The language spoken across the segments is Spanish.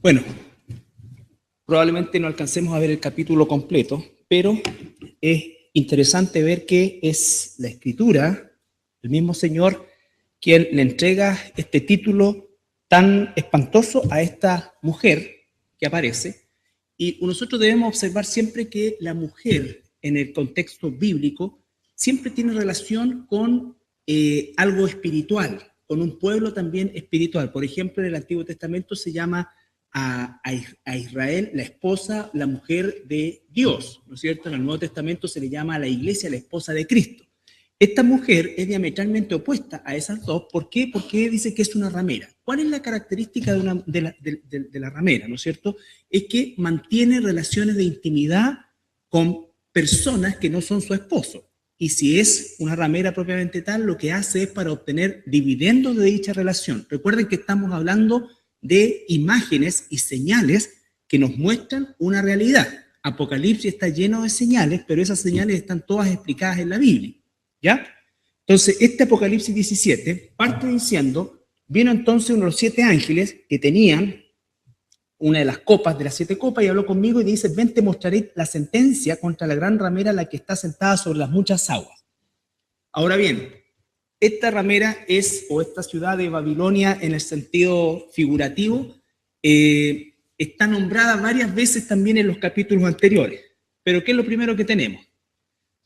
Bueno, probablemente no alcancemos a ver el capítulo completo, pero es interesante ver que es la Escritura, el mismo Señor, quien le entrega este título tan espantoso a esta mujer que aparece. Y nosotros debemos observar siempre que la mujer, en el contexto bíblico, siempre tiene relación con algo espiritual, con un pueblo también espiritual. Por ejemplo, en el Antiguo Testamento se llama a Israel la esposa, la mujer de Dios, ¿no es cierto? En el Nuevo Testamento se le llama a la iglesia la esposa de Cristo. Esta mujer es diametralmente opuesta a esas dos. ¿Por qué? Porque dice que es una ramera. ¿Cuál es la característica de la ramera, ¿no es cierto? Es que mantiene relaciones de intimidad con personas que no son su esposo. Y si es una ramera propiamente tal, lo que hace es para obtener dividendos de dicha relación. Recuerden que estamos hablando de imágenes y señales que nos muestran una realidad. Apocalipsis está lleno de señales, pero esas señales están todas explicadas en la Biblia. ¿Ya? Entonces, este Apocalipsis 17 parte diciendo, vino entonces uno de los 7 ángeles que tenían una de las copas de las 7 copas y habló conmigo y dice, ven, te mostraré la sentencia contra la gran ramera, la que está sentada sobre las muchas aguas. Ahora bien, esta ramera es, o esta ciudad de Babilonia en el sentido figurativo, está nombrada varias veces también en los capítulos anteriores. Pero ¿qué es lo primero que tenemos?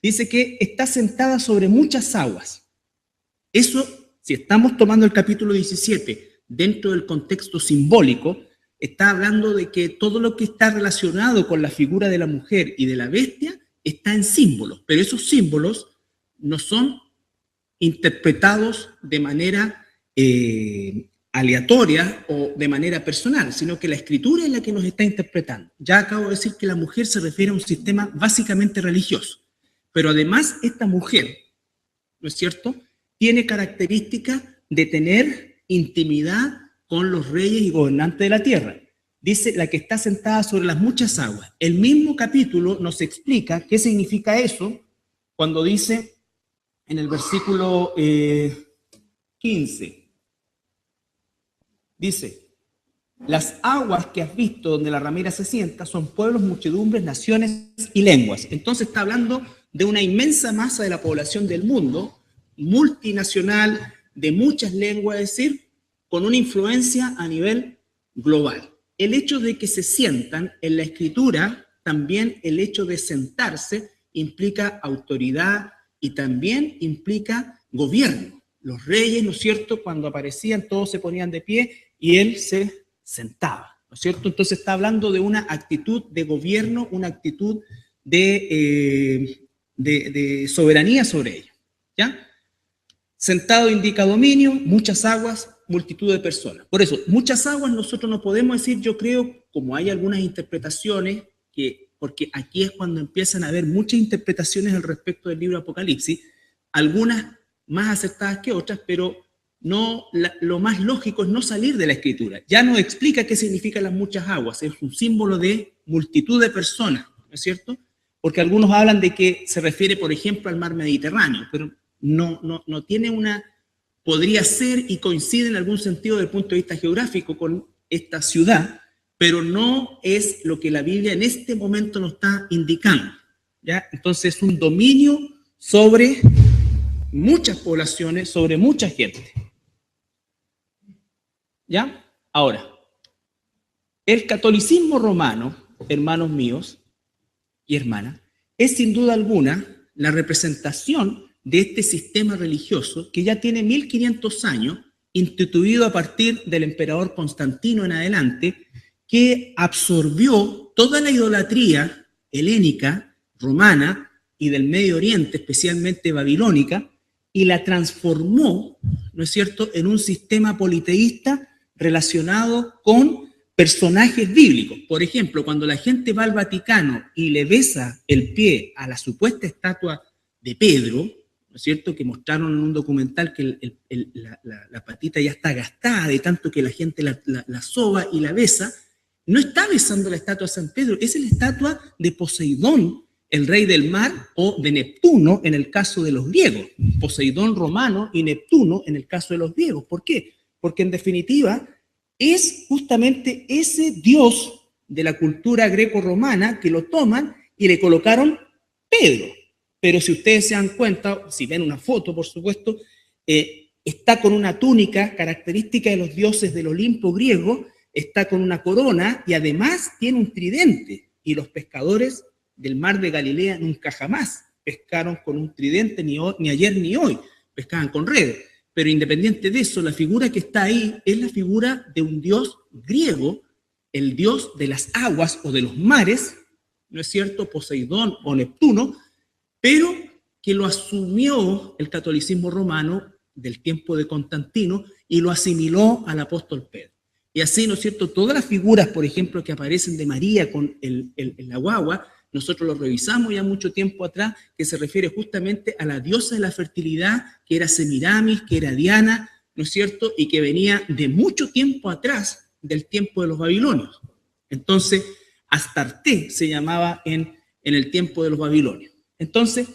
Dice que está sentada sobre muchas aguas. Eso, si estamos tomando el capítulo 17 dentro del contexto simbólico, está hablando de que todo lo que está relacionado con la figura de la mujer y de la bestia está en símbolos, pero esos símbolos no son interpretados de manera aleatoria o de manera personal, sino que la Escritura es la que nos está interpretando. Ya acabo de decir que la mujer se refiere a un sistema básicamente religioso. Pero además esta mujer, ¿no es cierto?, tiene características de tener intimidad con los reyes y gobernantes de la tierra. Dice, la que está sentada sobre las muchas aguas. El mismo capítulo nos explica qué significa eso cuando dice en el versículo 15. Dice, las aguas que has visto donde la ramera se sienta son pueblos, muchedumbres, naciones y lenguas. Entonces está hablando de una inmensa masa de la población del mundo, multinacional, de muchas lenguas, es decir, con una influencia a nivel global. El hecho de que se sientan en la Escritura, también el hecho de sentarse implica autoridad y también implica gobierno. Los reyes, ¿no es cierto?, cuando aparecían todos se ponían de pie y él se sentaba, ¿no es cierto? Entonces está hablando de una actitud de gobierno, una actitud de soberanía sobre ellos, ¿ya? Sentado indica dominio, muchas aguas, multitud de personas. Por eso, muchas aguas nosotros no podemos decir, yo creo, como hay algunas interpretaciones, porque aquí es cuando empiezan a haber muchas interpretaciones al respecto del libro de Apocalipsis, algunas más acertadas que otras, pero no, lo más lógico es no salir de la Escritura. Ya nos explica qué significan las muchas aguas, es un símbolo de multitud de personas, ¿no es cierto? Porque algunos hablan de que se refiere, por ejemplo, al mar Mediterráneo, pero no tiene una, podría ser y coincide en algún sentido desde el punto de vista geográfico con esta ciudad, pero no es lo que la Biblia en este momento nos está indicando, ¿ya? Entonces es un dominio sobre muchas poblaciones, sobre mucha gente, ¿ya? Ahora, el catolicismo romano, hermanos míos y hermanas, es sin duda alguna la representación de este sistema religioso que ya tiene 1500 años, instituido a partir del emperador Constantino en adelante, que absorbió toda la idolatría helénica, romana y del Medio Oriente, especialmente babilónica, y la transformó, ¿no es cierto?, en un sistema politeísta relacionado con personajes bíblicos. Por ejemplo, cuando la gente va al Vaticano y le besa el pie a la supuesta estatua de Pedro, ¿no es cierto?, que mostraron en un documental que la patita ya está gastada de tanto que la gente la soba y la besa, no está besando la estatua de San Pedro, es la estatua de Poseidón, el rey del mar, o de Neptuno en el caso de los griegos. Poseidón romano y Neptuno en el caso de los griegos. ¿Por qué? Porque en definitiva es justamente ese Dios de la cultura greco-romana que lo toman y le colocaron Pedro. Pero si ustedes se dan cuenta, si ven una foto, por supuesto, está con una túnica característica de los dioses del Olimpo griego, está con una corona y además tiene un tridente. Y los pescadores del mar de Galilea nunca jamás pescaron con un tridente, ni ayer ni hoy, pescaban con redes. Pero independiente de eso, la figura que está ahí es la figura de un dios griego, el dios de las aguas o de los mares, ¿no es cierto? Poseidón o Neptuno, pero que lo asumió el catolicismo romano del tiempo de Constantino y lo asimiló al apóstol Pedro. Y así, ¿no es cierto? Todas las figuras, por ejemplo, que aparecen de María con la guagua, nosotros lo revisamos ya mucho tiempo atrás, que se refiere justamente a la diosa de la fertilidad, que era Semiramis, que era Diana, ¿no es cierto? Y que venía de mucho tiempo atrás, del tiempo de los babilonios. Entonces, Astarte se llamaba en el tiempo de los babilonios. Entonces,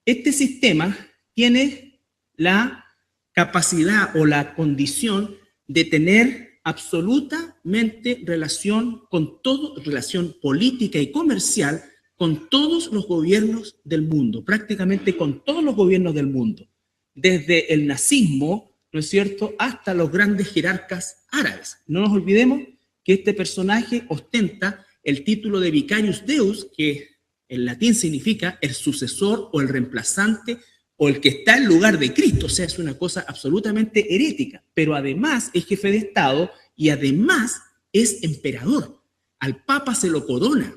este sistema tiene la capacidad o la condición de tener absolutamente relación con todo, relación política y comercial con todos los gobiernos del mundo, prácticamente con todos los gobiernos del mundo, desde el nazismo, ¿no es cierto?, hasta los grandes jerarcas árabes. No nos olvidemos que este personaje ostenta el título de Vicarius Deus, que en latín significa el sucesor o el reemplazante o el que está en lugar de Cristo. O sea, es una cosa absolutamente herética, pero además es jefe de Estado y además es emperador. Al Papa se lo corona.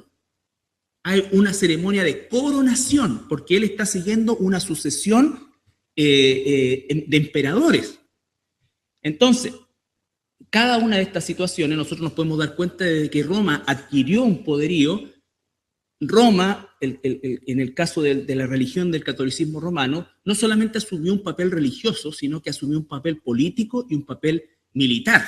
Hay una ceremonia de coronación porque él está siguiendo una sucesión de emperadores. Entonces, cada una de estas situaciones nosotros nos podemos dar cuenta de que Roma adquirió un poderío. Roma, en el caso de la religión del catolicismo romano, no solamente asumió un papel religioso, sino que asumió un papel político y un papel militar.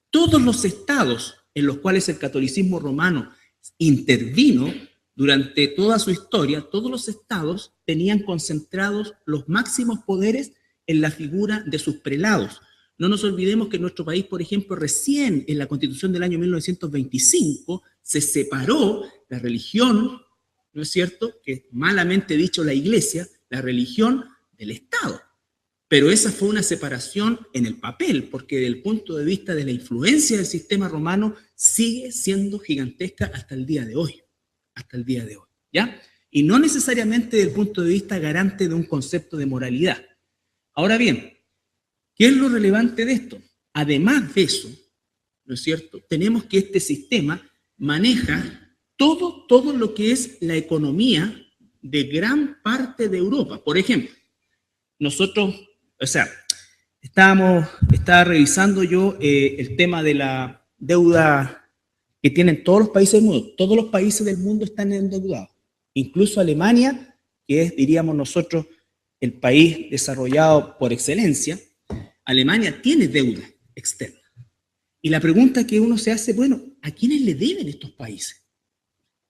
Todos los estados en los cuales el catolicismo romano intervino durante toda su historia, todos los estados tenían concentrados los máximos poderes en la figura de sus prelados. No nos olvidemos que en nuestro país, por ejemplo, recién en la Constitución del año 1925 se separó la religión, ¿no es cierto?, que malamente dicho la Iglesia, la religión del Estado. Pero esa fue una separación en el papel, porque desde el punto de vista de la influencia del sistema romano sigue siendo gigantesca hasta el día de hoy. Hasta el día de hoy, ¿ya? Y no necesariamente desde el punto de vista garante de un concepto de moralidad. Ahora bien, ¿qué es lo relevante de esto? Además de eso, ¿no es cierto?, tenemos que este sistema maneja todo lo que es la economía de gran parte de Europa. Por ejemplo, nosotros, o sea, estaba revisando yo el tema de la deuda que tienen todos los países del mundo. Todos los países del mundo están endeudados, incluso Alemania, que es, diríamos nosotros, el país desarrollado por excelencia. Alemania tiene deuda externa. Y la pregunta que uno se hace, bueno, ¿a quiénes le deben estos países?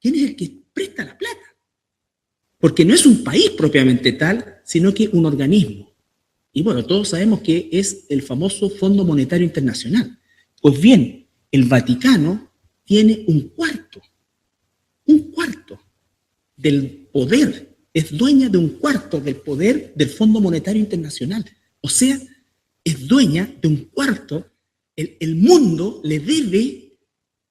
¿Quién es el que presta la plata? Porque no es un país propiamente tal, sino que un organismo. Y bueno, todos sabemos que es el famoso Fondo Monetario Internacional. Pues bien, el Vaticano tiene un cuarto del poder, es dueña de un cuarto del poder del Fondo Monetario Internacional. O sea, es dueña de un cuarto. El mundo le debe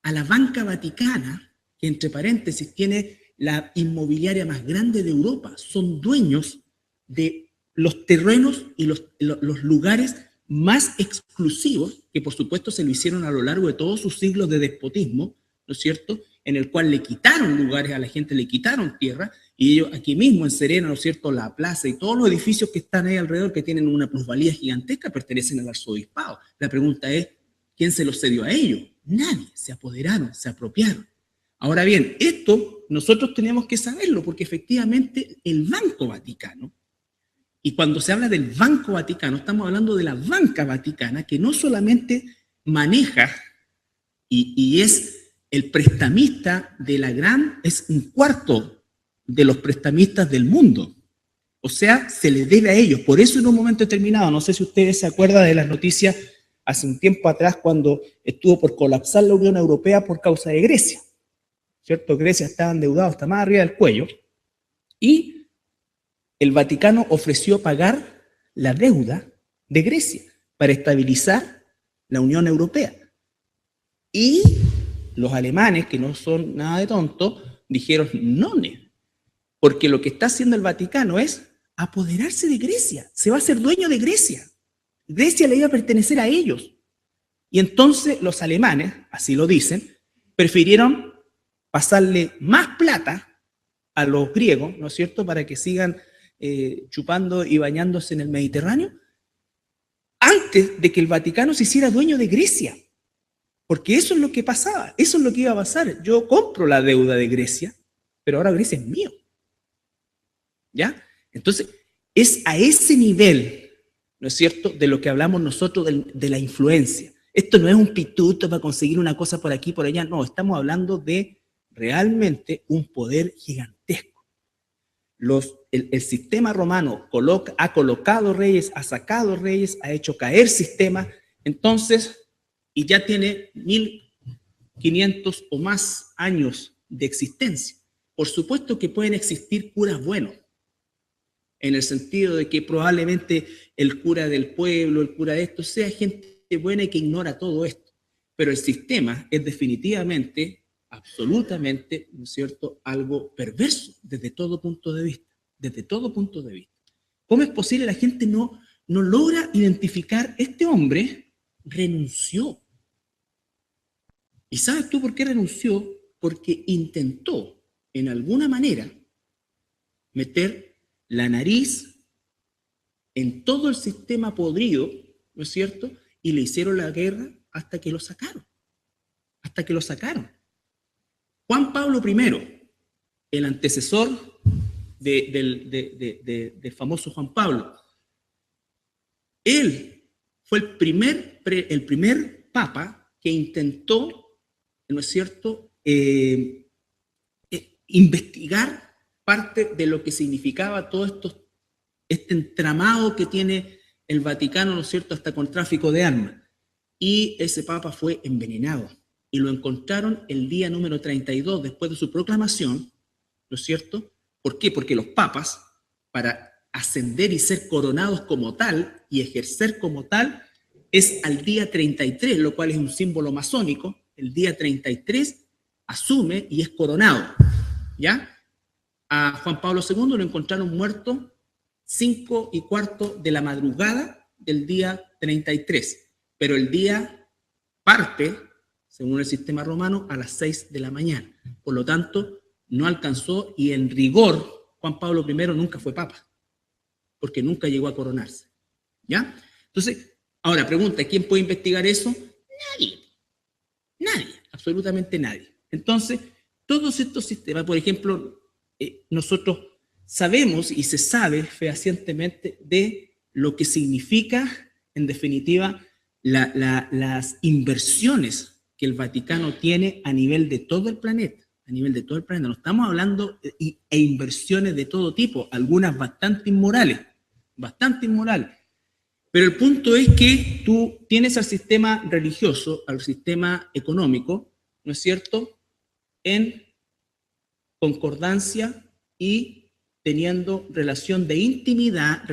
a la banca vaticana, que entre paréntesis tiene la inmobiliaria más grande de Europa. Son dueños de los terrenos y los lugares más exclusivos, que por supuesto se lo hicieron a lo largo de todos sus siglos de despotismo, ¿no es cierto?, en el cual le quitaron lugares a la gente, le quitaron tierra, y ellos aquí mismo en Serena, ¿no es cierto?, la plaza y todos los edificios que están ahí alrededor, que tienen una plusvalía gigantesca, pertenecen al arzobispado. La pregunta es, ¿quién se los cedió a ellos? Nadie. Se apoderaron, se apropiaron. Ahora bien, esto nosotros tenemos que saberlo, porque efectivamente el Banco Vaticano, y cuando se habla del Banco Vaticano, estamos hablando de la banca vaticana, que no solamente maneja y es el prestamista es un cuarto de los prestamistas del mundo. O sea, se les debe a ellos. Por eso en un momento determinado, no sé si ustedes se acuerdan de las noticias hace un tiempo atrás cuando estuvo por colapsar la Unión Europea por causa de Grecia, ¿cierto? Grecia estaba endeudada hasta más arriba del cuello y el Vaticano ofreció pagar la deuda de Grecia para estabilizar la Unión Europea. Y los alemanes, que no son nada de tontos, dijeron no, porque lo que está haciendo el Vaticano es apoderarse de Grecia, se va a hacer dueño de Grecia. Grecia le iba a pertenecer a ellos. Y entonces los alemanes, así lo dicen, prefirieron pasarle más plata a los griegos, ¿no es cierto?, para que sigan chupando y bañándose en el Mediterráneo, antes de que el Vaticano se hiciera dueño de Grecia. Porque eso es lo que pasaba, eso es lo que iba a pasar. Yo compro la deuda de Grecia, pero ahora Grecia es mío. ¿Ya? Entonces, es a ese nivel, ¿no es cierto?, de lo que hablamos nosotros de la influencia. Esto no es un pituto para conseguir una cosa por aquí, por allá, no, estamos hablando de realmente un poder gigantesco. El sistema romano ha colocado reyes, ha sacado reyes, ha hecho caer sistemas, entonces, y ya tiene 1500 o más años de existencia. Por supuesto que pueden existir curas buenos, en el sentido de que probablemente el cura del pueblo, el cura de esto, sea gente buena y que ignora todo esto. Pero el sistema es definitivamente, absolutamente, ¿no es cierto?, algo perverso desde todo punto de vista. Desde todo punto de vista. ¿Cómo es posible? La gente no logra identificar, este hombre renunció. ¿Y sabes tú por qué renunció? Porque intentó, en alguna manera, meter la nariz en todo el sistema podrido, ¿no es cierto? Y le hicieron la guerra hasta que lo sacaron. Hasta que lo sacaron. Juan Pablo I, el antecesor del famoso Juan Pablo, él fue el primer papa que intentó, ¿no es cierto?, investigar parte de lo que significaba todo este entramado que tiene el Vaticano, ¿no es cierto?, hasta con tráfico de armas. Y ese papa fue envenenado. Y lo encontraron el día número 32 después de su proclamación, ¿no es cierto? ¿Por qué? Porque los papas, para ascender y ser coronados como tal y ejercer como tal, es al día 33, lo cual es un símbolo masónico. El día 33 asume y es coronado, ¿ya? A Juan Pablo II lo encontraron muerto 5:15 de la madrugada del día 33, pero el día parte, según el sistema romano, a las 6 de la mañana. Por lo tanto, no alcanzó y en rigor Juan Pablo I nunca fue papa, porque nunca llegó a coronarse. ¿Ya? Entonces, ahora pregunta, ¿quién puede investigar eso? Nadie, absolutamente nadie. Entonces, todos estos sistemas, por ejemplo, nosotros sabemos y se sabe fehacientemente de lo que significa, en definitiva, las inversiones que el Vaticano tiene a nivel de todo el planeta. A nivel de todo el planeta. No estamos hablando de inversiones de todo tipo, algunas bastante inmorales. Pero el punto es que tú tienes al sistema religioso, al sistema económico, ¿no es cierto?, en concordancia y teniendo relación de intimidad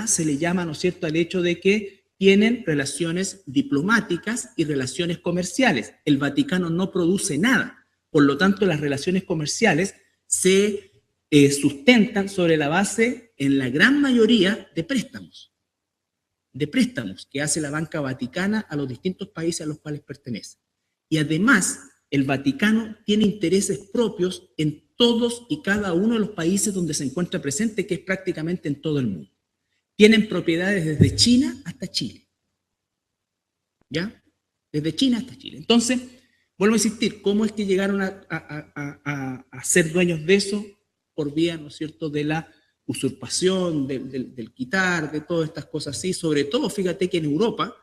se le llama, ¿no es cierto?, al hecho de que tienen relaciones diplomáticas y relaciones comerciales. El Vaticano no produce nada, por lo tanto las relaciones comerciales se sustentan sobre la base, en la gran mayoría, de préstamos que hace la banca vaticana a los distintos países a los cuales pertenece. Y además, el Vaticano tiene intereses propios en todos y cada uno de los países donde se encuentra presente, que es prácticamente en todo el mundo. Tienen propiedades desde China hasta Chile. ¿Ya? Desde China hasta Chile. Entonces, vuelvo a insistir, ¿cómo es que llegaron a ser dueños de eso? Por vía, ¿no es cierto?, de la usurpación, del quitar, de todas estas cosas así. Sobre todo, fíjate que en Europa,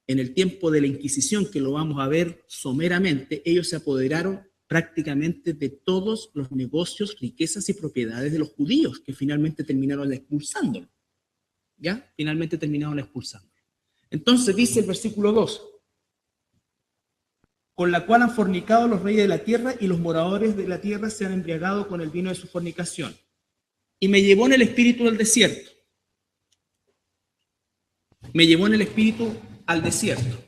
en el tiempo de la Inquisición, que lo vamos a ver someramente, ellos se apoderaron prácticamente de todos los negocios, riquezas y propiedades de los judíos, que finalmente terminaron expulsándolo. ¿Ya? Finalmente terminaron expulsándolo. Entonces dice el versículo 2, con la cual han fornicado los reyes de la tierra y los moradores de la tierra se han embriagado con el vino de su fornicación. Y me llevó en el espíritu del desierto. Me llevó en el espíritu al desierto.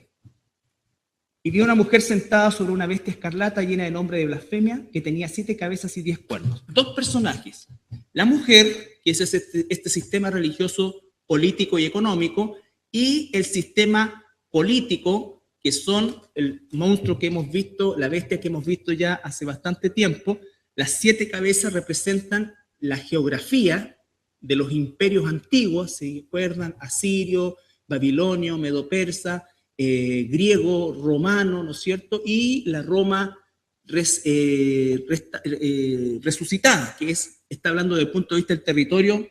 Y vi una mujer sentada sobre una bestia escarlata llena de nombre de blasfemia, que tenía 7 cabezas y 10 cuernos. 2 personajes. La mujer, que es este sistema religioso, político y económico, y el sistema político, que son el monstruo que hemos visto, la bestia que hemos visto ya hace bastante tiempo. Las 7 cabezas representan la geografía de los imperios antiguos, ¿se acuerdan? Asirio, babilonio, medo-persa, griego, romano, ¿no es cierto? Y la Roma resucitada, que está hablando desde el punto de vista del territorio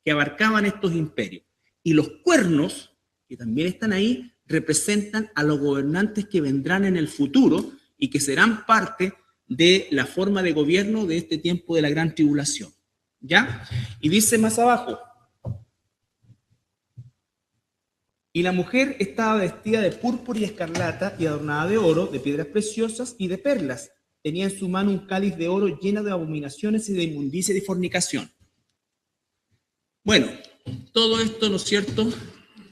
que abarcaban estos imperios. Y los cuernos, que también están ahí, representan a los gobernantes que vendrán en el futuro y que serán parte de la forma de gobierno de este tiempo de la gran tribulación. ¿Ya? Y dice más abajo, y la mujer estaba vestida de púrpura y escarlata y adornada de oro, de piedras preciosas y de perlas. Tenía en su mano un cáliz de oro lleno de abominaciones y de inmundicia y de fornicación. Bueno, todo esto, ¿no es cierto?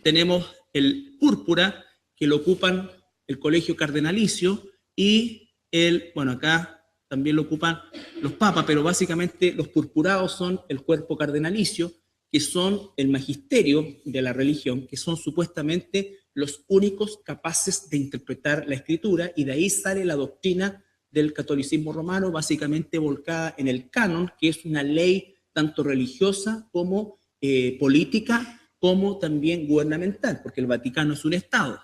Tenemos el púrpura, que lo ocupan el colegio cardenalicio, y bueno, acá también lo ocupan los papas, pero básicamente los purpurados son el cuerpo cardenalicio, que son el magisterio de la religión, que son supuestamente los únicos capaces de interpretar la escritura, y de ahí sale la doctrina del catolicismo romano, básicamente volcada en el canon, que es una ley tanto religiosa como política, como también gubernamental, porque el Vaticano es un estado.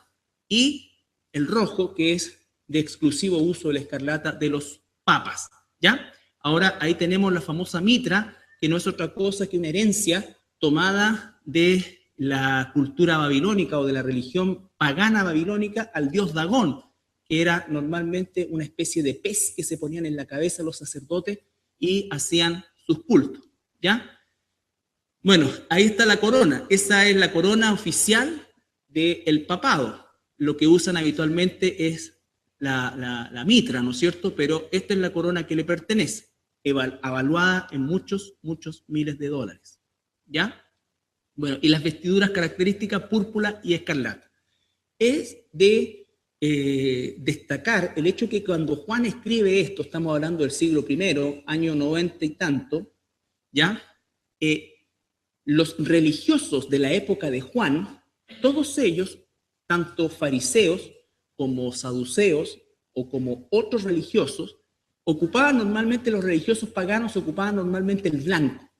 Y el rojo, que es de exclusivo uso de la escarlata de los papas, ¿ya? Ahora ahí tenemos la famosa mitra, que no es otra cosa que una herencia tomada de la cultura babilónica o de la religión pagana babilónica al dios Dagón, que era normalmente una especie de pez que se ponían en la cabeza los sacerdotes y hacían sus cultos, ¿ya? Bueno, ahí está la corona. Esa es la corona oficial del papado. Lo que usan habitualmente es la mitra, ¿no es cierto? Pero esta es la corona que le pertenece, avaluada en muchos miles de dólares. ¿Ya? Bueno, y las vestiduras características púrpura y escarlata. Es de destacar el hecho que cuando Juan escribe esto, estamos hablando del siglo I, año 90 y tanto, ¿ya? Los religiosos de la época de Juan, todos ellos, tanto fariseos como saduceos o como otros religiosos, ocupaban normalmente, los religiosos paganos ocupaban normalmente el blanco,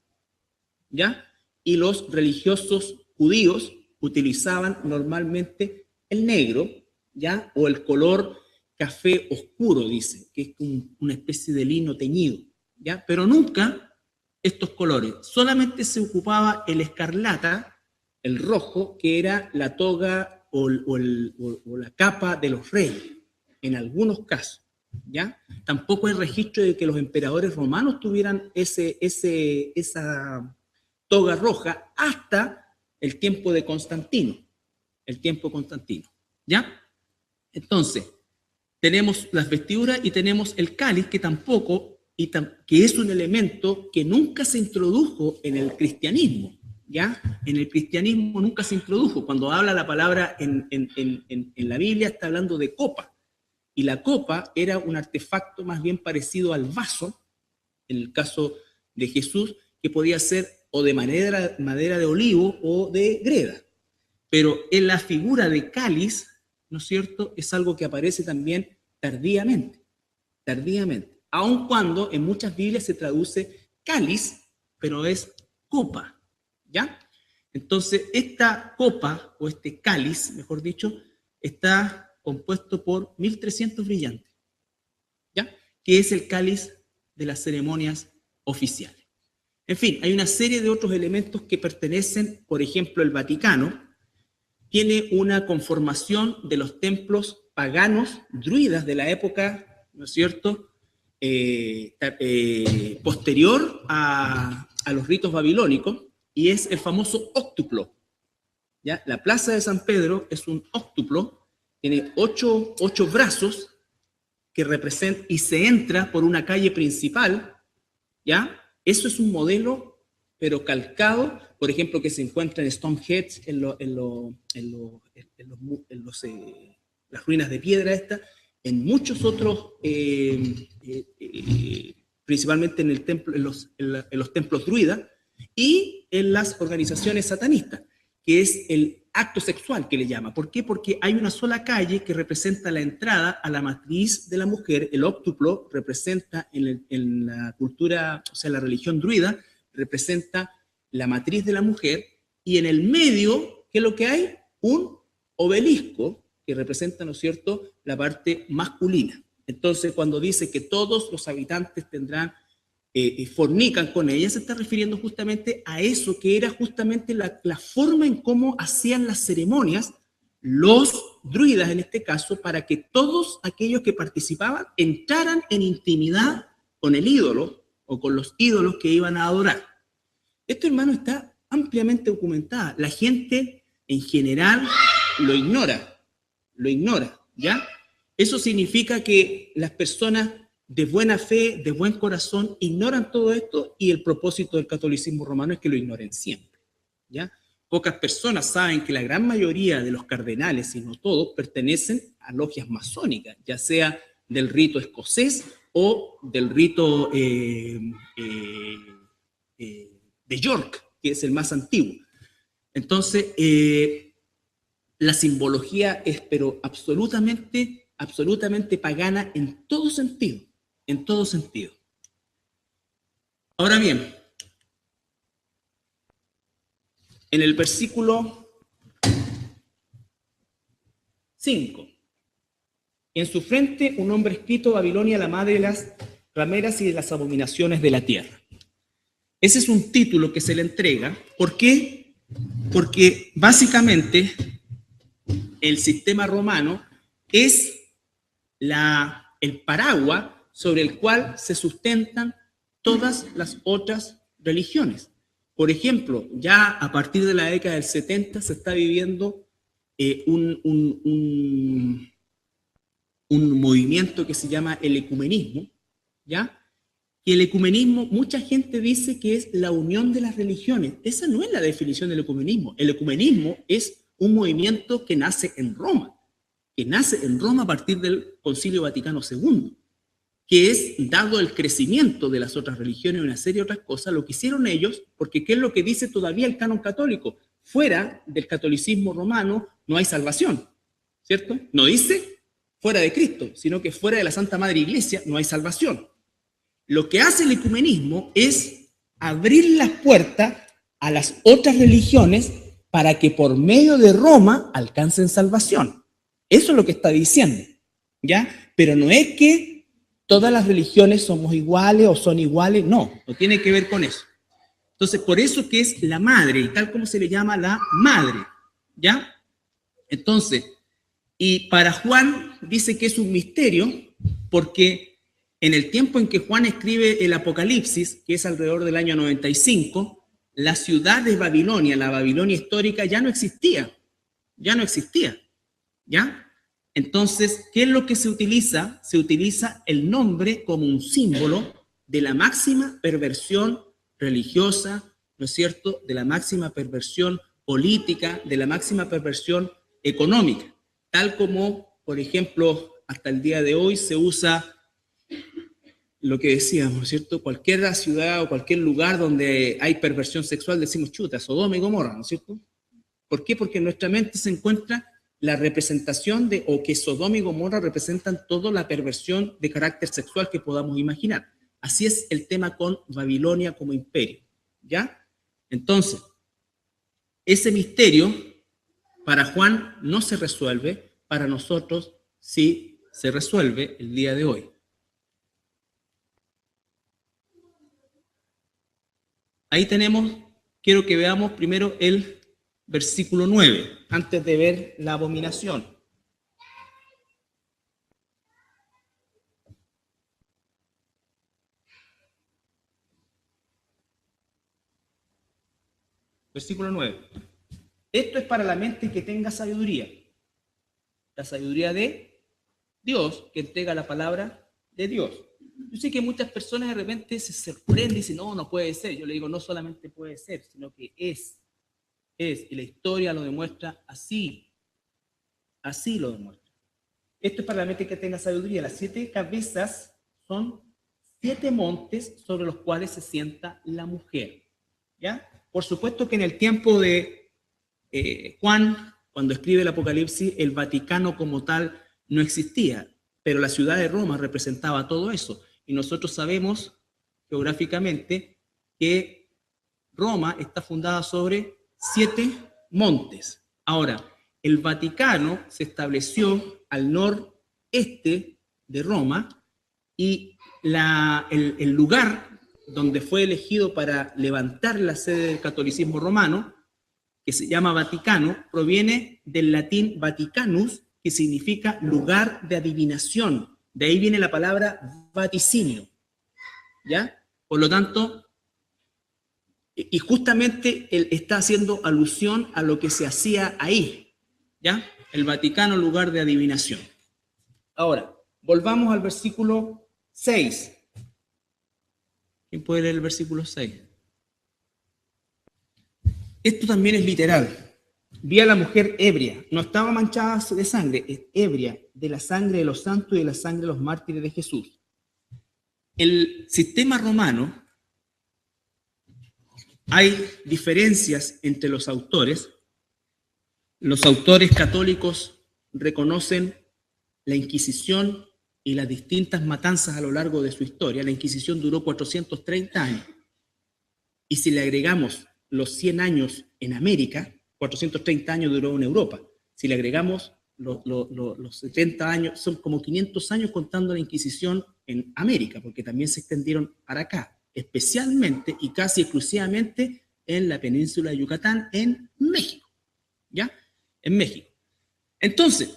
¿ya? Y los religiosos judíos utilizaban normalmente el negro, ¿ya? O el color café oscuro, dice, que es una especie de lino teñido, ¿ya? Pero nunca estos colores. Solamente se ocupaba el escarlata, el rojo, que era la toga o la capa de los reyes, en algunos casos, ¿ya? Tampoco hay registro de que los emperadores romanos tuvieran esa toga roja hasta el tiempo de Constantino, ¿ya? Entonces, tenemos las vestiduras y tenemos el cáliz, que tampoco, que es un elemento que nunca se introdujo en el cristianismo, ¿ya? En el cristianismo nunca se introdujo. Cuando habla la palabra en la Biblia, está hablando de copa, y la copa era un artefacto más bien parecido al vaso, en el caso de Jesús, que podía ser o de madera de olivo o de greda. Pero en la figura de cáliz, ¿no es cierto?, es algo que aparece también tardíamente, aun cuando en muchas Biblias se traduce cáliz, pero es copa, ¿ya? Entonces, esta copa, o este cáliz, mejor dicho, está compuesto por 1300 brillantes, ¿ya? Que es el cáliz de las ceremonias oficiales. En fin, hay una serie de otros elementos que pertenecen, por ejemplo, el Vaticano tiene una conformación de los templos paganos, druidas de la época, ¿no es cierto?, posterior a los ritos babilónicos, y es el famoso óctuplo. ¿ya? La plaza de San Pedro es un óctuplo, tiene ocho brazos que representan, y se entra por una calle principal, ¿ya? Eso es un modelo, pero calcado, por ejemplo, que se encuentra en Stonehenge, las ruinas de piedra esta, en muchos otros, principalmente en el templo, en los templos druidas y en las organizaciones satanistas, que es el acto sexual que le llama. ¿Por qué? Porque hay una sola calle que representa la entrada a la matriz de la mujer. El óctuplo representa en la cultura, o sea, la religión druida, representa la matriz de la mujer, y en el medio, ¿qué es lo que hay? Un obelisco que representa, ¿no es cierto?, la parte masculina. Entonces, cuando dice que todos los habitantes tendrán fornican con ella, se está refiriendo justamente a eso, que era justamente la forma en cómo hacían las ceremonias los druidas en este caso, para que todos aquellos que participaban entraran en intimidad con el ídolo o con los ídolos que iban a adorar. Esto, hermano, está ampliamente documentado. La gente en general lo ignora, ¿ya? Eso significa que las personas de buena fe, de buen corazón, ignoran todo esto, y el propósito del catolicismo romano es que lo ignoren siempre, ¿ya? Pocas personas saben que la gran mayoría de los cardenales, si no todos, pertenecen a logias masónicas, ya sea del rito escocés o del rito de York, que es el más antiguo. Entonces, la simbología es, pero absolutamente, absolutamente pagana en todo sentido, en todo sentido. Ahora bien, en el versículo 5, en su frente un hombre escrito: Babilonia, la madre de las rameras y de las abominaciones de la tierra. Ese es un título que se le entrega. ¿Por qué? Porque básicamente el sistema romano es el paraguas sobre el cual se sustentan todas las otras religiones. Por ejemplo, ya a partir de la década del 70 se está viviendo un movimiento que se llama el ecumenismo, ¿ya? Y el ecumenismo, mucha gente dice que es la unión de las religiones. Esa no es la definición del ecumenismo. El ecumenismo es un movimiento que nace en Roma a partir del Concilio Vaticano II, que es, dado el crecimiento de las otras religiones y una serie de otras cosas, lo que hicieron ellos, porque ¿qué es lo que dice todavía el canon católico? Fuera del catolicismo romano no hay salvación, ¿cierto? No dice fuera de Cristo, sino que fuera de la Santa Madre Iglesia no hay salvación. Lo que hace el ecumenismo es abrir las puertas a las otras religiones para que por medio de Roma alcancen salvación. Eso es lo que está diciendo, ¿ya? Pero no es que todas las religiones somos iguales o son iguales, no tiene que ver con eso. Entonces, por eso que es la madre, y tal como se le llama la madre, ¿ya? Entonces, y para Juan dice que es un misterio, porque en el tiempo en que Juan escribe el Apocalipsis, que es alrededor del año 95, la ciudad de Babilonia, la Babilonia histórica, ya no existía, ¿ya? Entonces, ¿qué es lo que se utiliza? Se utiliza el nombre como un símbolo de la máxima perversión religiosa, ¿no es cierto?, de la máxima perversión política, de la máxima perversión económica, tal como, por ejemplo, hasta el día de hoy se usa lo que decíamos, ¿no es cierto? Cualquier ciudad o cualquier lugar donde hay perversión sexual, decimos chuta, Sodoma y Gomorra, ¿no es cierto? ¿Por qué? Porque en nuestra mente se encuentra la representación o que Sodoma y Gomorra representan toda la perversión de carácter sexual que podamos imaginar. Así es el tema con Babilonia como imperio, ¿ya? Entonces, ese misterio para Juan no se resuelve, para nosotros sí se resuelve el día de hoy. Ahí tenemos, quiero que veamos primero el versículo 9, antes de ver la abominación. Versículo 9. Esto es para la mente que tenga sabiduría. La sabiduría de Dios, que entrega la palabra de Dios. Yo sé que muchas personas de repente se sorprenden y dicen, no, no puede ser. Yo le digo, no solamente puede ser, sino que es. Y la historia lo demuestra así. Así lo demuestra. Esto es para la mente que tenga sabiduría. Las 7 cabezas son 7 montes sobre los cuales se sienta la mujer. ¿Ya? Por supuesto que en el tiempo de Juan, cuando escribe el Apocalipsis, el Vaticano como tal no existía, pero la ciudad de Roma representaba todo eso. Y nosotros sabemos geográficamente que Roma está fundada sobre 7 montes. Ahora, el Vaticano se estableció al noreste de Roma y el lugar donde fue elegido para levantar la sede del catolicismo romano, que se llama Vaticano, proviene del latín Vaticanus, que significa lugar de adivinación. De ahí viene la palabra vaticinio. ¿Ya? Por lo tanto, y justamente él está haciendo alusión a lo que se hacía ahí, ¿ya? El Vaticano, lugar de adivinación. Ahora, volvamos al versículo 6. ¿Quién puede leer el versículo 6? Esto también es literal. Vi a la mujer ebria, no estaba manchada de sangre, es ebria de la sangre de los santos y de la sangre de los mártires de Jesús. El sistema romano, hay diferencias entre los autores. Los autores católicos reconocen la Inquisición y las distintas matanzas a lo largo de su historia. La Inquisición duró 430 años. Y si le agregamos los 100 años en América, 430 años duró en Europa. Si le agregamos los 70 años, son como 500 años contando la Inquisición en América, porque también se extendieron para acá, especialmente y casi exclusivamente en la península de Yucatán, en México. ¿Ya? En México. Entonces,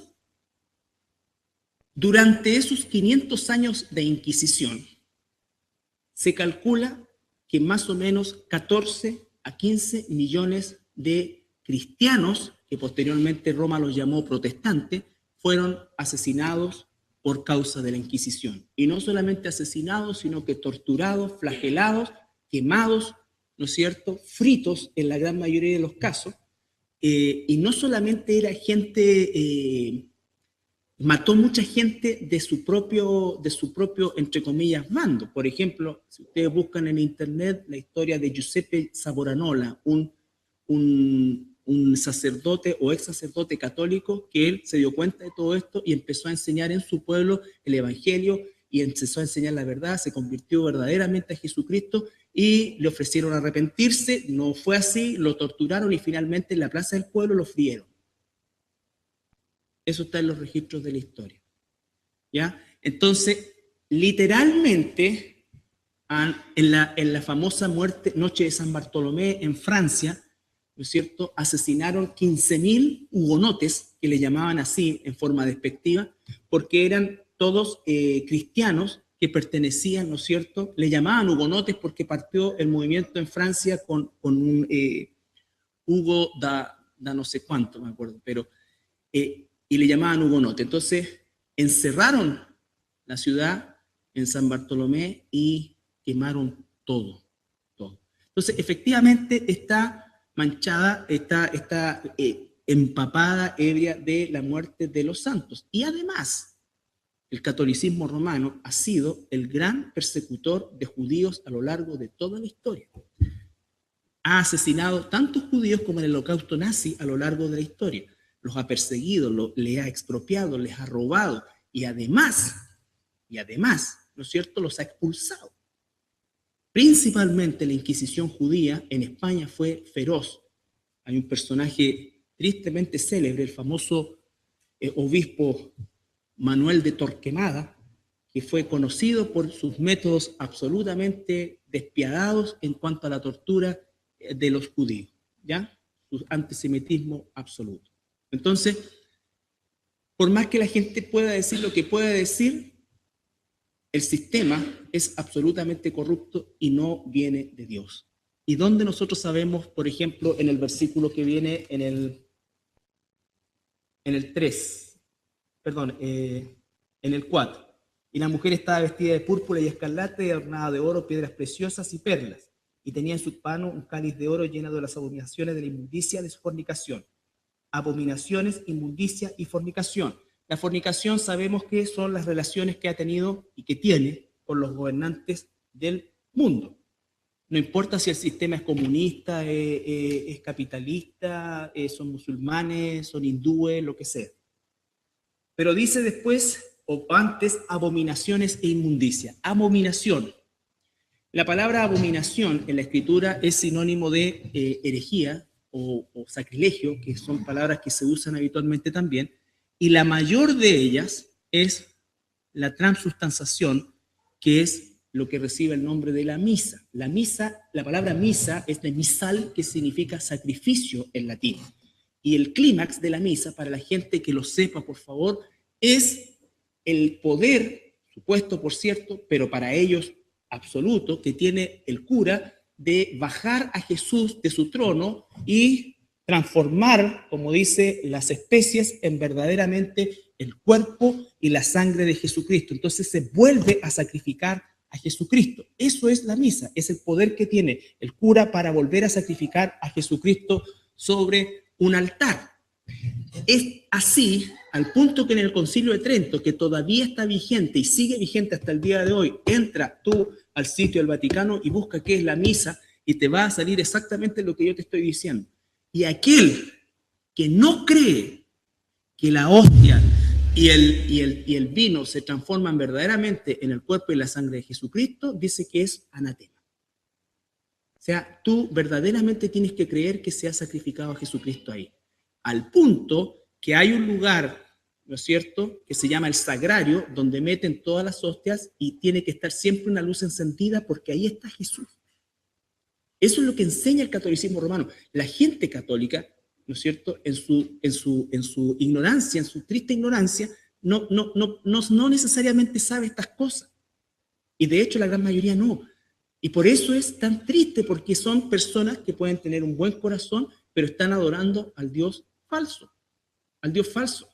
durante esos 500 años de Inquisición, se calcula que más o menos 14 a 15 millones de cristianos, que posteriormente Roma los llamó protestantes, fueron asesinados por causa de la Inquisición. Y no solamente asesinados, sino que torturados, flagelados, quemados, ¿no es cierto?, fritos en la gran mayoría de los casos. Y no solamente era gente, mató mucha gente de su propio, entre comillas, mando. Por ejemplo, si ustedes buscan en internet la historia de Giuseppe Savonarola, un sacerdote o ex sacerdote católico, que él se dio cuenta de todo esto y empezó a enseñar en su pueblo el evangelio y empezó a enseñar la verdad, se convirtió verdaderamente a Jesucristo y le ofrecieron arrepentirse, no fue así, lo torturaron y finalmente en la plaza del pueblo lo frieron. Eso está en los registros de la historia. ¿Ya? Entonces, literalmente, en la famosa noche de San Bartolomé en Francia, ¿no es cierto?, asesinaron 15.000 hugonotes, que le llamaban así en forma despectiva, porque eran todos cristianos que pertenecían, ¿no es cierto?, le llamaban hugonotes porque partió el movimiento en Francia con un Hugo da no sé cuánto, me acuerdo, pero y le llamaban hugonote. Entonces encerraron la ciudad en San Bartolomé y quemaron todo. Entonces efectivamente está manchada, está empapada, ebria de la muerte de los santos. Y además, el catolicismo romano ha sido el gran persecutor de judíos a lo largo de toda la historia. Ha asesinado tantos judíos como en el holocausto nazi a lo largo de la historia. Los ha perseguido, les ha expropiado, les ha robado y además, ¿no es cierto?, los ha expulsado. Principalmente la Inquisición judía en España fue feroz. Hay un personaje tristemente célebre, el famoso obispo Manuel de Torquemada, que fue conocido por sus métodos absolutamente despiadados en cuanto a la tortura de los judíos, ¿ya? Su antisemitismo absoluto. Entonces, por más que la gente pueda decir lo que pueda decir, el sistema es absolutamente corrupto y no viene de Dios. ¿Y dónde nosotros sabemos, por ejemplo, en el versículo que viene en el 3, perdón, en el 4? Y la mujer estaba vestida de púrpura y escarlata y adornada de oro, piedras preciosas y perlas. Y tenía en su mano un cáliz de oro lleno de las abominaciones de la inmundicia de su fornicación. Abominaciones, inmundicia y fornicación. La fornicación sabemos que son las relaciones que ha tenido y que tiene con los gobernantes del mundo. No importa si el sistema es comunista, es capitalista, son musulmanes, son hindúes, lo que sea. Pero dice después, o antes, abominaciones e inmundicia. Abominación. La palabra abominación en la escritura es sinónimo de herejía o sacrilegio, que son palabras que se usan habitualmente también, y la mayor de ellas es la transubstanciación, que es lo que recibe el nombre de la misa. La misa, la palabra misa es de misal, que significa sacrificio en latín. Y el clímax de la misa, para la gente que lo sepa, por favor, es el poder, supuesto por cierto, pero para ellos absoluto, que tiene el cura de bajar a Jesús de su trono y transformar, como dice, las especies en verdaderamente el cuerpo y la sangre de Jesucristo. Entonces se vuelve a sacrificar a Jesucristo. Eso es la misa, es el poder que tiene el cura para volver a sacrificar a Jesucristo sobre un altar. Es así al punto que en el Concilio de Trento, que todavía está vigente y sigue vigente hasta el día de hoy, entra tú al sitio del Vaticano y busca qué es la misa y te va a salir exactamente lo que yo te estoy diciendo. Y aquel que no cree que la hostia y el vino se transforman verdaderamente en el cuerpo y la sangre de Jesucristo, dice que es anatema. O sea, tú verdaderamente tienes que creer que se ha sacrificado a Jesucristo ahí. Al punto que hay un lugar, ¿no es cierto?, que se llama el sagrario, donde meten todas las hostias y tiene que estar siempre una luz encendida porque ahí está Jesús. Eso es lo que enseña el catolicismo romano. La gente católica, ¿no es cierto?, en su ignorancia, en su triste ignorancia, no necesariamente sabe estas cosas. Y de hecho la gran mayoría no. Y por eso es tan triste, porque son personas que pueden tener un buen corazón, pero están adorando al Dios falso. Al Dios falso.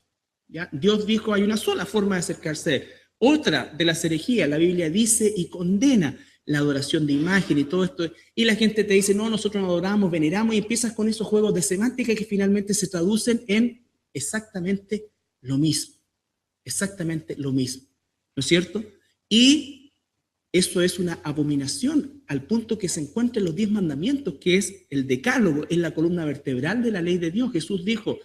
¿Ya? Dios dijo, hay una sola forma de acercarse. Otra de las herejías, la Biblia dice y condena la adoración de imagen y todo esto. Y la gente te dice, no, nosotros nos adoramos, veneramos, y empiezas con esos juegos de semántica que finalmente se traducen en exactamente lo mismo. Exactamente lo mismo. ¿No es cierto? Y eso es una abominación al punto que se encuentra en los 10 mandamientos, que es el decálogo, es la columna vertebral de la ley de Dios. Jesús dijo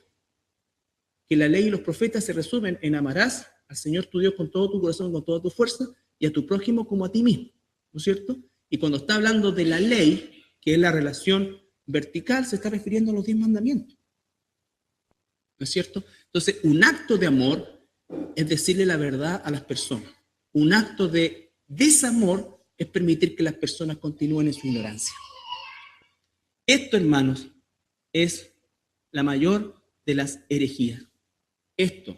que la ley y los profetas se resumen en amarás al Señor tu Dios con todo tu corazón, con toda tu fuerza, y a tu prójimo como a ti mismo, ¿no es cierto? Y cuando está hablando de la ley, que es la relación vertical, se está refiriendo a los 10 mandamientos, ¿no es cierto? Entonces, un acto de amor es decirle la verdad a las personas. Un acto de desamor es permitir que las personas continúen en su ignorancia. Esto, hermanos, es la mayor de las herejías. Esto,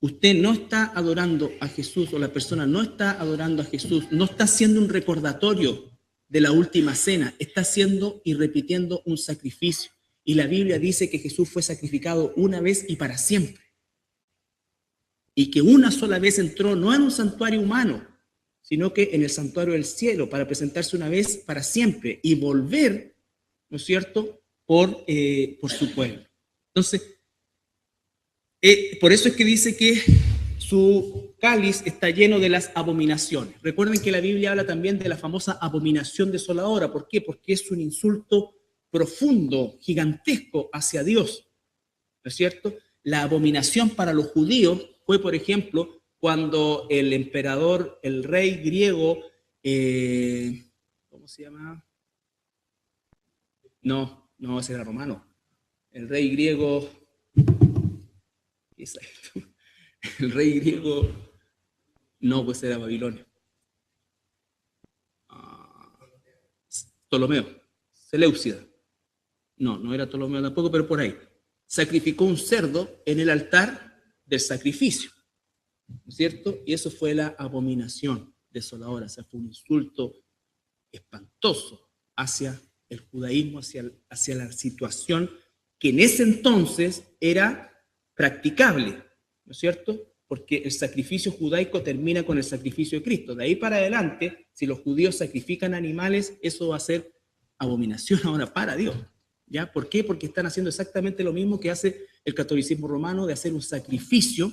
usted no está adorando a Jesús, o la persona no está adorando a Jesús, no está haciendo un recordatorio de la última cena, está haciendo y repitiendo un sacrificio. Y la Biblia dice que Jesús fue sacrificado una vez y para siempre. Y que una sola vez entró no en un santuario humano, sino que en el santuario del cielo, para presentarse una vez para siempre y volver, ¿no es cierto?, por su pueblo. Entonces, por eso es que dice que su cáliz está lleno de las abominaciones. Recuerden que la Biblia habla también de la famosa abominación desoladora. ¿Por qué? Porque es un insulto profundo, gigantesco hacia Dios, ¿no es cierto? La abominación para los judíos fue, por ejemplo, cuando el emperador, el rey griego, ¿cómo se llama? No, ese era romano. El rey griego, ¿qué es esto? El rey griego, no, pues era Babilonia. Ptolomeo, Seleucida. No era Ptolomeo tampoco, pero por ahí. Sacrificó un cerdo en el altar del sacrificio, ¿no es cierto? Y eso fue la abominación desoladora, o sea, fue un insulto espantoso hacia el judaísmo hacia la situación que en ese entonces era practicable, ¿no es cierto? Porque el sacrificio judaico termina con el sacrificio de Cristo. De ahí para adelante, si los judíos sacrifican animales, eso va a ser abominación ahora para Dios. ¿Ya? ¿Por qué? Porque están haciendo exactamente lo mismo que hace el catolicismo romano, de hacer un sacrificio,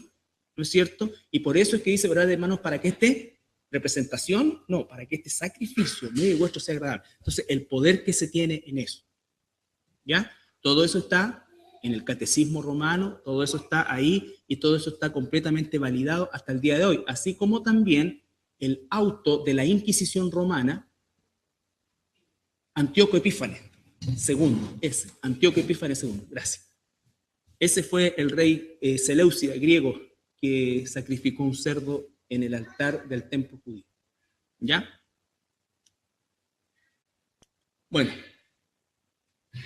¿no es cierto? Y por eso es que dice, ¿verdad, hermanos? Para que este representación, no, para que este sacrificio mío y vuestro sea agradable. Entonces, el poder que se tiene en eso, ¿ya? Todo eso está en el catecismo romano, todo eso está ahí y todo eso está completamente validado hasta el día de hoy, así como también el auto de la Inquisición romana, Antíoco Epífanes segundo, ese, Antíoco Epífanes segundo, gracias. Ese fue el rey Seleucida, griego, que sacrificó un cerdo en el altar del templo judío. ¿Ya? Bueno,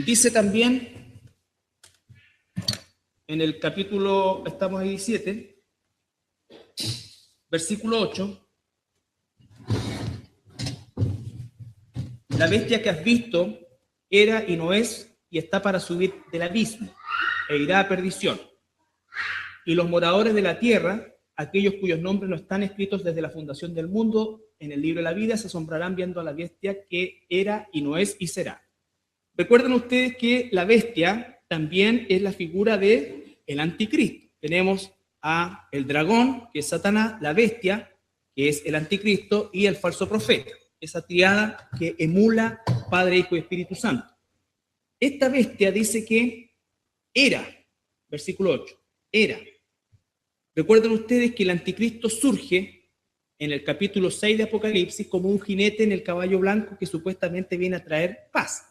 dice también en el capítulo, estamos ahí 7, versículo 8, la bestia que has visto era y no es, y está para subir del abismo, e irá a perdición. Y los moradores de la tierra, aquellos cuyos nombres no están escritos desde la fundación del mundo en el libro de la vida, se asombrarán viendo a la bestia que era y no es y será. Recuerden ustedes que la bestia también es la figura de el anticristo. Tenemos a el dragón, que es Satanás, la bestia, que es el anticristo, y el falso profeta, esa triada que emula Padre, Hijo y Espíritu Santo. Esta bestia dice que era, versículo 8, era. Recuerden ustedes que el anticristo surge en el capítulo 6 de Apocalipsis como un jinete en el caballo blanco que supuestamente viene a traer paz.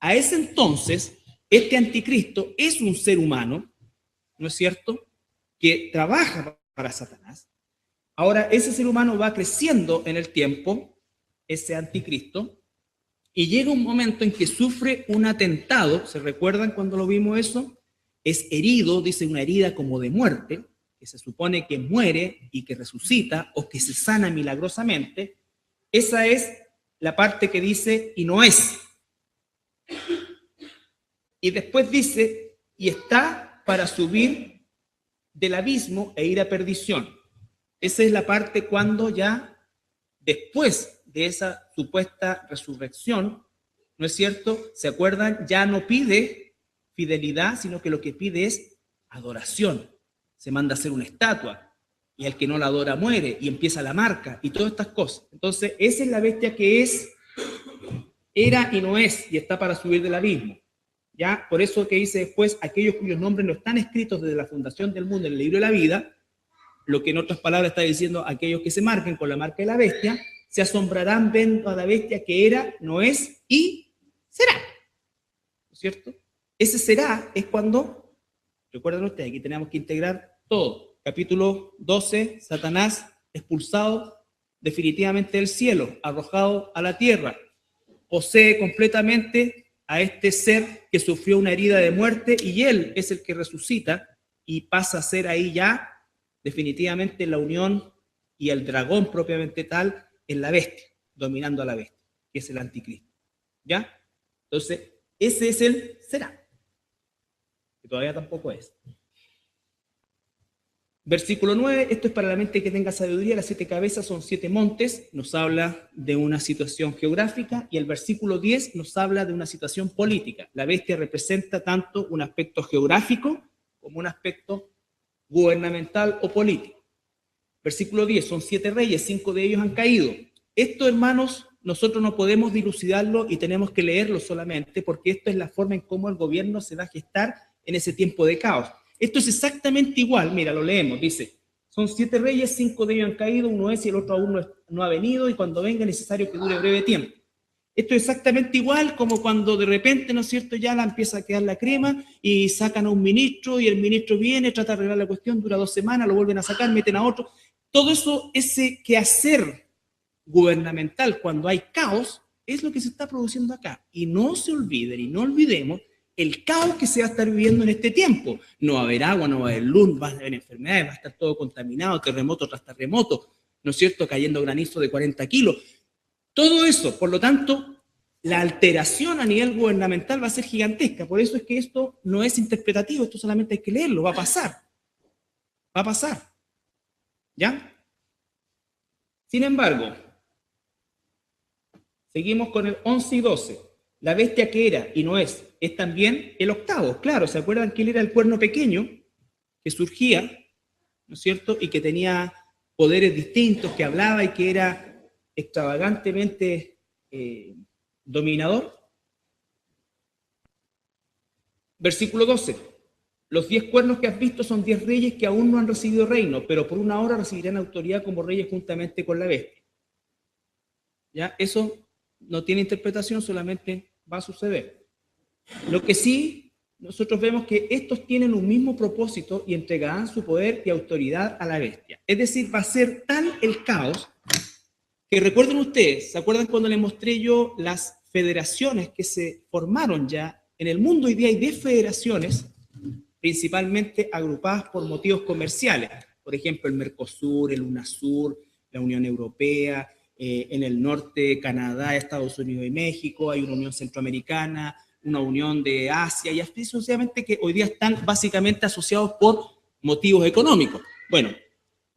A ese entonces, este anticristo es un ser humano, ¿no es cierto?, que trabaja para Satanás. Ahora, ese ser humano va creciendo en el tiempo, ese anticristo, y llega un momento en que sufre un atentado. ¿Se recuerdan cuando lo vimos eso? Es herido, dice una herida como de muerte, que se supone que muere y que resucita o que se sana milagrosamente. Esa es la parte que dice y no es. Y después dice, y está para subir del abismo e ir a perdición. Esa es la parte cuando ya, después de esa supuesta resurrección, ¿no es cierto? ¿Se acuerdan? Ya no pide fidelidad, sino que lo que pide es adoración. Se manda a hacer una estatua, y el que no la adora muere, y empieza la marca, y todas estas cosas. Entonces, esa es la bestia que es, era y no es, y está para subir del abismo. ¿Ya? Por eso que dice después, aquellos cuyos nombres no están escritos desde la fundación del mundo en el libro de la vida, lo que en otras palabras está diciendo, aquellos que se marquen con la marca de la bestia, se asombrarán viendo a la bestia que era, no es y será. ¿No es cierto? Ese será es cuando, recuerden ustedes, aquí tenemos que integrar todo. Capítulo 12, Satanás expulsado definitivamente del cielo, arrojado a la tierra, posee completamente a este ser que sufrió una herida de muerte y él es el que resucita y pasa a ser ahí ya definitivamente la unión y el dragón propiamente tal en la bestia, dominando a la bestia, que es el anticristo. ¿Ya? Entonces, ese es el será, que todavía tampoco es. Versículo 9, esto es para la mente que tenga sabiduría, las 7 cabezas son 7 montes, nos habla de una situación geográfica, y el versículo 10 nos habla de una situación política. La bestia representa tanto un aspecto geográfico como un aspecto gubernamental o político. Versículo 10, son 7 reyes, 5 de ellos han caído. Esto, hermanos, nosotros no podemos dilucidarlo y tenemos que leerlo solamente, porque esto es la forma en cómo el gobierno se va a gestar en ese tiempo de caos. Esto es exactamente igual, mira, lo leemos, dice, son 7 reyes, 5 de ellos han caído, uno es y el otro aún no ha venido, y cuando venga es necesario que dure breve tiempo. Esto es exactamente igual como cuando de repente, ¿no es cierto?, ya la empieza a quedar la crema y sacan a un ministro y el ministro viene, trata de arreglar la cuestión, dura 2 semanas, lo vuelven a sacar, meten a otro. Todo eso, ese quehacer gubernamental cuando hay caos, es lo que se está produciendo acá. Y no se olviden y no olvidemos el caos que se va a estar viviendo en este tiempo. No va a haber agua, no va a haber luz, va a haber enfermedades, va a estar todo contaminado, terremoto tras terremoto, ¿no es cierto?, cayendo granizo de 40 kilos. Todo eso, por lo tanto, la alteración a nivel gubernamental va a ser gigantesca. Por eso es que esto no es interpretativo, esto solamente hay que leerlo, va a pasar. Va a pasar. ¿Ya? Sin embargo, seguimos con el 11 y 12. La bestia que era y no es también el octavo. Claro, ¿se acuerdan que él era el cuerno pequeño que surgía, ¿no es cierto? Y que tenía poderes distintos, que hablaba y que era extravagantemente dominador. Versículo 12. Los 10 cuernos que has visto son 10 reyes que aún no han recibido reino, pero por una hora recibirán autoridad como reyes juntamente con la bestia. ¿Ya? Eso no tiene interpretación, solamente va a suceder. Lo que sí, nosotros vemos que estos tienen un mismo propósito y entregarán su poder y autoridad a la bestia. Es decir, va a ser tal el caos que recuerden ustedes, ¿se acuerdan cuando les mostré yo las federaciones que se formaron ya? En el mundo hoy día hay 10 federaciones, principalmente agrupadas por motivos comerciales. Por ejemplo, el Mercosur, el UNASUR, la Unión Europea, en el norte, Canadá, Estados Unidos y México, hay una Unión Centroamericana, una Unión de Asia, y así sucesivamente, que hoy día están básicamente asociados por motivos económicos. Bueno,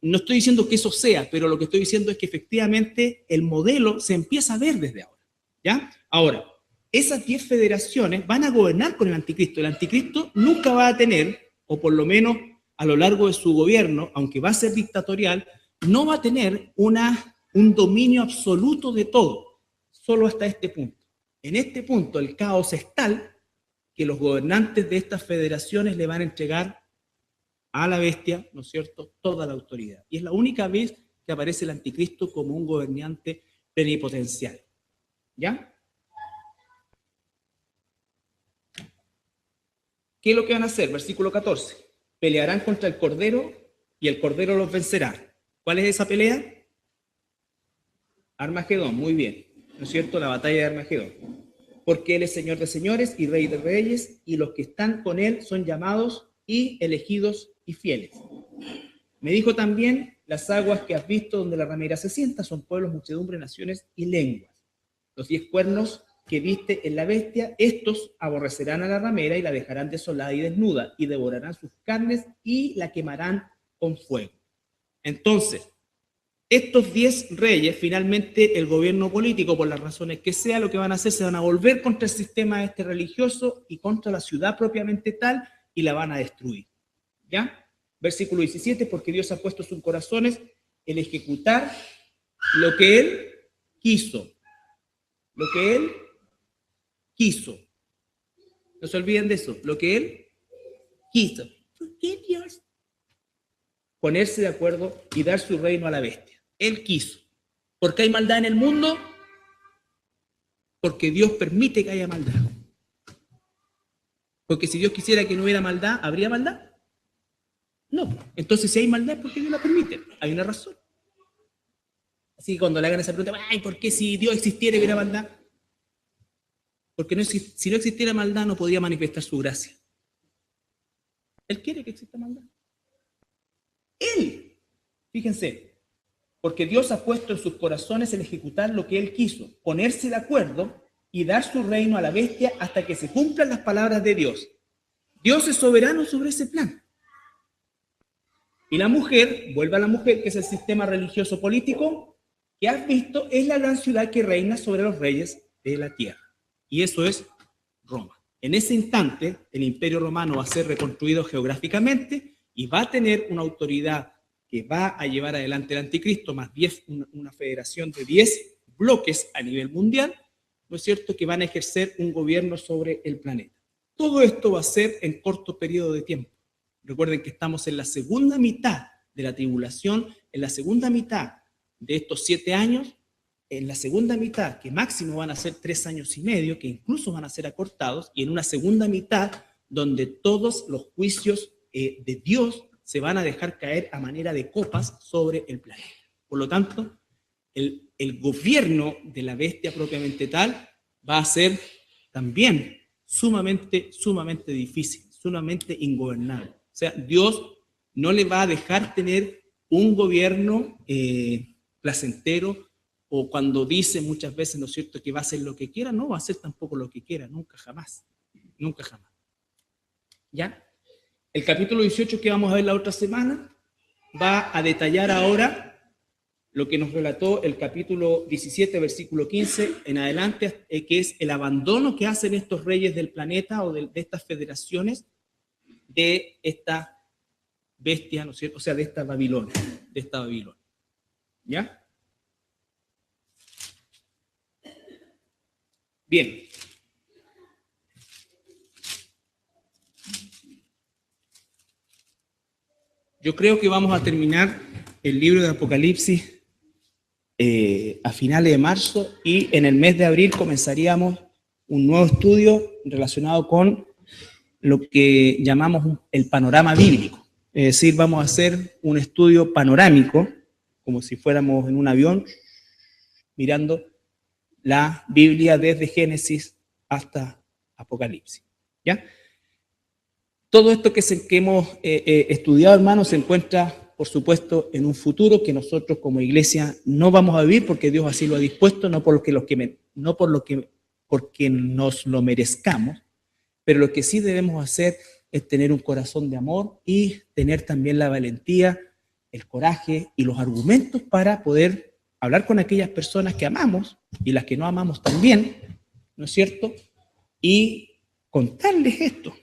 no estoy diciendo que eso sea, pero lo que estoy diciendo es que efectivamente el modelo se empieza a ver desde ahora, ¿ya? Ahora, esas 10 federaciones van a gobernar con el anticristo. El anticristo nunca va a tener, o por lo menos a lo largo de su gobierno, aunque va a ser dictatorial, no va a tener un dominio absoluto de todo, solo hasta este punto. En este punto el caos es tal que los gobernantes de estas federaciones le van a entregar a la bestia, ¿no es cierto?, toda la autoridad. Y es la única vez que aparece el anticristo como un gobernante plenipotenciario. ¿Ya? ¿Qué es lo que van a hacer? Versículo 14. Pelearán contra el Cordero y el Cordero los vencerá. ¿Cuál es esa pelea? Armagedón, muy bien. ¿No es cierto? La batalla de Armagedón. Porque Él es Señor de señores y Rey de reyes, y los que están con Él son llamados y elegidos y fieles. Me dijo también, las aguas que has visto donde la ramera se sienta son pueblos, muchedumbre, naciones y lenguas. Los 10 cuernos que viste en la bestia, estos aborrecerán a la ramera y la dejarán desolada y desnuda, y devorarán sus carnes y la quemarán con fuego. Entonces, estos 10 reyes, finalmente el gobierno político, por las razones que sea, lo que van a hacer, se van a volver contra el sistema religioso y contra la ciudad propiamente tal, y la van a destruir. ¿Ya? Versículo 17, porque Dios ha puesto en sus corazones el ejecutar lo que Él quiso. Lo que Él quiso. No se olviden de eso. Lo que Él quiso. ¿Por qué Dios? Ponerse de acuerdo y dar su reino a la bestia. Él quiso. ¿Por qué hay maldad en el mundo? Porque Dios permite que haya maldad. Porque si Dios quisiera que no hubiera maldad, ¿habría maldad? No. Entonces, si hay maldad, ¿por qué Dios la permite? Hay una razón. Así que cuando le hagan esa pregunta, ay, ¿por qué si Dios existiera y hubiera maldad? Porque no, si no existiera maldad, no podría manifestar su gracia. Él quiere que exista maldad. Él, fíjense, porque Dios ha puesto en sus corazones el ejecutar lo que Él quiso, ponerse de acuerdo y dar su reino a la bestia hasta que se cumplan las palabras de Dios. Dios es soberano sobre ese plan. Y la mujer, vuelve a la mujer, que es el sistema religioso político que has visto, es la gran ciudad que reina sobre los reyes de la tierra. Y eso es Roma. En ese instante, el imperio romano va a ser reconstruido geográficamente y va a tener una autoridad que va a llevar adelante el anticristo, más 10, una federación de 10 bloques a nivel mundial, ¿no es cierto?, que van a ejercer un gobierno sobre el planeta. Todo esto va a ser en corto periodo de tiempo. Recuerden que estamos en la segunda mitad de la tribulación, en la segunda mitad de estos 7 años, en la segunda mitad, que máximo van a ser 3 años y medio, que incluso van a ser acortados, y en una segunda mitad donde todos los juicios de Dios se van a dejar caer a manera de copas sobre el planeta. Por lo tanto, el gobierno de la bestia propiamente tal va a ser también sumamente difícil, sumamente ingobernable. O sea, Dios no le va a dejar tener un gobierno placentero o cuando dice muchas veces, ¿no es cierto?, que va a hacer lo que quiera, no va a hacer tampoco lo que quiera, nunca, jamás, nunca, jamás. ¿Ya? El capítulo 18 que vamos a ver la otra semana va a detallar ahora lo que nos relató el capítulo 17, versículo 15 en adelante, que es el abandono que hacen estos reyes del planeta o de estas federaciones de esta bestia, ¿no es cierto? O sea, de esta Babilonia, ¿ya? Bien. Yo creo que vamos a terminar el libro de Apocalipsis a finales de marzo, y en el mes de abril comenzaríamos un nuevo estudio relacionado con lo que llamamos el panorama bíblico. Es decir, vamos a hacer un estudio panorámico, como si fuéramos en un avión, mirando la Biblia desde Génesis hasta Apocalipsis. ¿Ya? Todo esto que hemos estudiado, hermanos, se encuentra, por supuesto, en un futuro que nosotros como iglesia no vamos a vivir porque Dios así lo ha dispuesto, no porque nos lo merezcamos, pero lo que sí debemos hacer es tener un corazón de amor y tener también la valentía, el coraje y los argumentos para poder hablar con aquellas personas que amamos y las que no amamos también, ¿no es cierto? Y contarles esto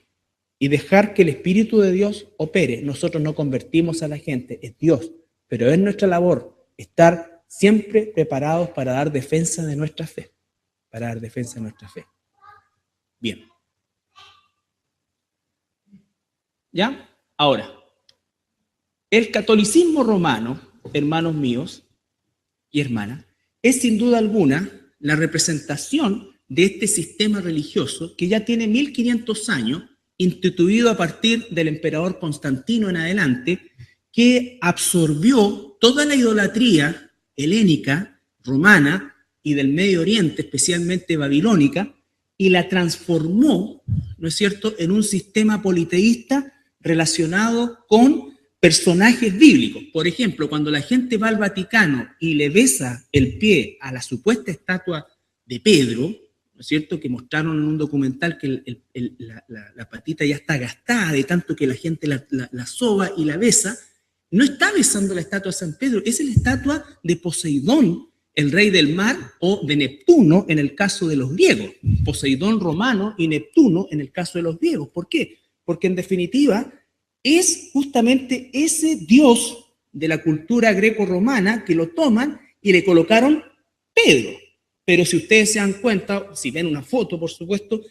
y dejar que el Espíritu de Dios opere. Nosotros no convertimos a la gente, es Dios, pero es nuestra labor estar siempre preparados para dar defensa de nuestra fe, Bien. ¿Ya? Ahora, el catolicismo romano, hermanos míos y hermanas, es sin duda alguna la representación de este sistema religioso que ya tiene 1500 años, instituido a partir del emperador Constantino en adelante, que absorbió toda la idolatría helénica, romana y del Medio Oriente, especialmente babilónica, y la transformó, ¿no es cierto?, en un sistema politeísta relacionado con personajes bíblicos. Por ejemplo, cuando la gente va al Vaticano y le besa el pie a la supuesta estatua de Pedro, ¿no es cierto?, que mostraron en un documental que la patita ya está gastada de tanto que la gente la soba y la besa, no está besando la estatua de San Pedro, es la estatua de Poseidón, el rey del mar, o de Neptuno en el caso de los griegos. Poseidón romano y Neptuno en el caso de los griegos. ¿Por qué? Porque en definitiva es justamente ese dios de la cultura greco-romana que lo toman y le colocaron Pedro. Pero si ustedes se dan cuenta, si ven una foto, por supuesto,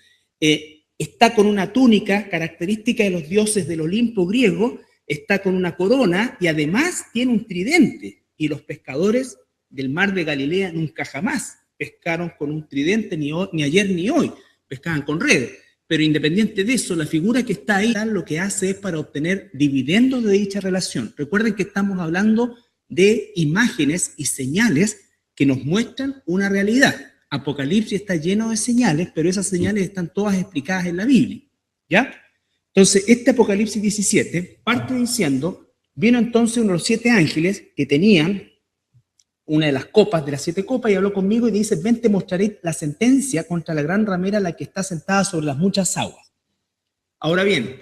está con una túnica característica de los dioses del Olimpo griego, está con una corona y además tiene un tridente. Y los pescadores del mar de Galilea nunca jamás pescaron con un tridente, ni ayer ni hoy, pescaban con redes. Pero independiente de eso, la figura que está ahí lo que hace es para obtener dividendos de dicha relación. Recuerden que estamos hablando de imágenes y señales que nos muestran una realidad. Apocalipsis está lleno de señales, pero esas señales están todas explicadas en la Biblia, ¿ya? Entonces, este Apocalipsis 17 parte diciendo, vino entonces uno de los 7 ángeles que tenían una de las copas de las 7 copas y habló conmigo y dice, ven, te mostraré la sentencia contra la gran ramera, la que está sentada sobre las muchas aguas. Ahora bien,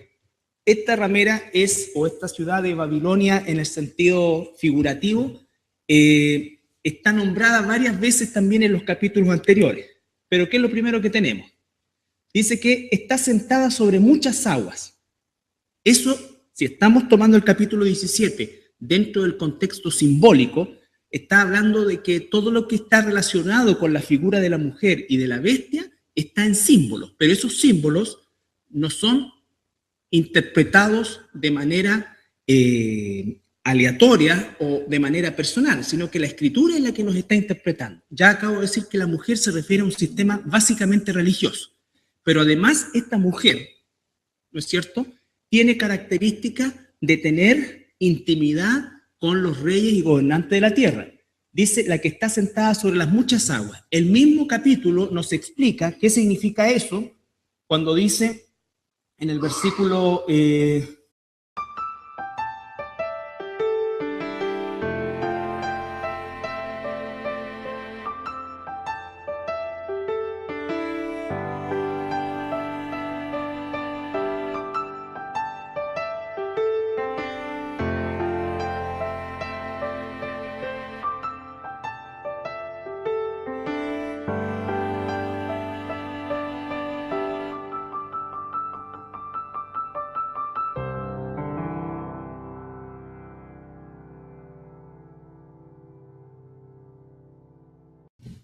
esta ramera o esta ciudad de Babilonia en el sentido figurativo, está nombrada varias veces también en los capítulos anteriores. Pero ¿qué es lo primero que tenemos? Dice que está sentada sobre muchas aguas. Eso, si estamos tomando el capítulo 17 dentro del contexto simbólico, está hablando de que todo lo que está relacionado con la figura de la mujer y de la bestia está en símbolos, pero esos símbolos no son interpretados de manera aleatoria o de manera personal, sino que la escritura es la que nos está interpretando. Ya acabo de decir que la mujer se refiere a un sistema básicamente religioso, pero además esta mujer, ¿no es cierto?, tiene características de tener intimidad con los reyes y gobernantes de la tierra. Dice, la que está sentada sobre las muchas aguas. El mismo capítulo nos explica qué significa eso cuando dice en el versículo...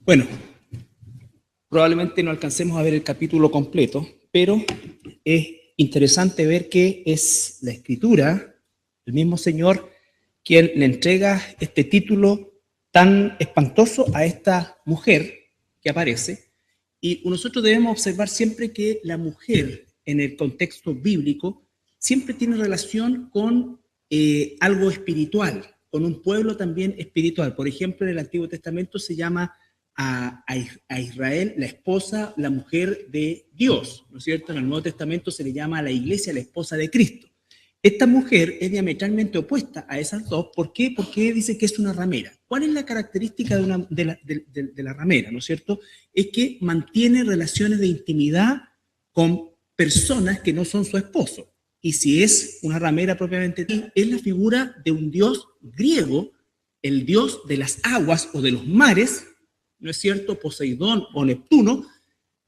Bueno, probablemente no alcancemos a ver el capítulo completo, pero es interesante ver que es la Escritura, el mismo Señor, quien le entrega este título tan espantoso a esta mujer que aparece. Y nosotros debemos observar siempre que la mujer, en el contexto bíblico, siempre tiene relación con algo espiritual, con un pueblo también espiritual. Por ejemplo, en el Antiguo Testamento se llama a Israel la esposa, la mujer de Dios, ¿no es cierto? En el Nuevo Testamento se le llama a la iglesia la esposa de Cristo. Esta mujer es diametralmente opuesta a esas dos. ¿Por qué? Porque dice que es una ramera. ¿Cuál es la característica de la ramera, ¿no es cierto? Es que mantiene relaciones de intimidad con personas que no son su esposo. Y si es una ramera propiamente tal, es la figura de un dios griego, el dios de las aguas o de los mares, ¿no es cierto? Poseidón o Neptuno,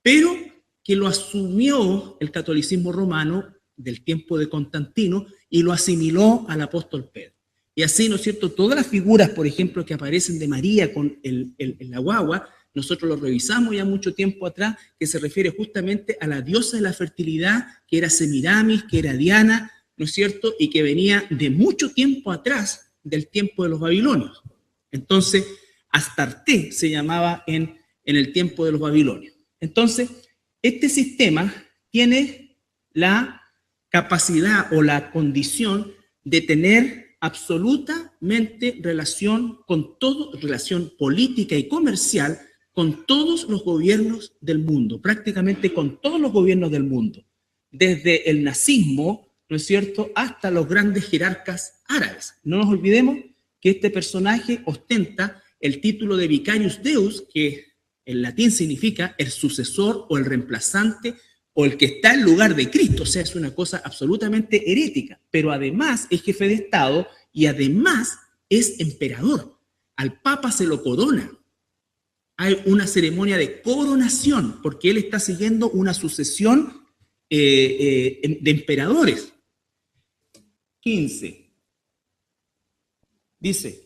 pero que lo asumió el catolicismo romano del tiempo de Constantino y lo asimiló al apóstol Pedro. Y así, ¿no es cierto? Todas las figuras, por ejemplo, que aparecen de María con la guagua, nosotros lo revisamos ya mucho tiempo atrás, que se refiere justamente a la diosa de la fertilidad, que era Semiramis, que era Diana, ¿no es cierto? Y que venía de mucho tiempo atrás, del tiempo de los babilonios. Entonces, Astarte se llamaba en el tiempo de los babilonios. Entonces, este sistema tiene la capacidad o la condición de tener absolutamente relación con todo, relación política y comercial con todos los gobiernos del mundo, prácticamente con todos los gobiernos del mundo, desde el nazismo, ¿no es cierto?, hasta los grandes jerarcas árabes. No nos olvidemos que este personaje ostenta el título de Vicarius Deus, que en latín significa el sucesor o el reemplazante o el que está en lugar de Cristo. O sea, es una cosa absolutamente herética, pero además es jefe de Estado y además es emperador. Al Papa se lo corona. Hay una ceremonia de coronación porque él está siguiendo una sucesión de emperadores. 15. Dice: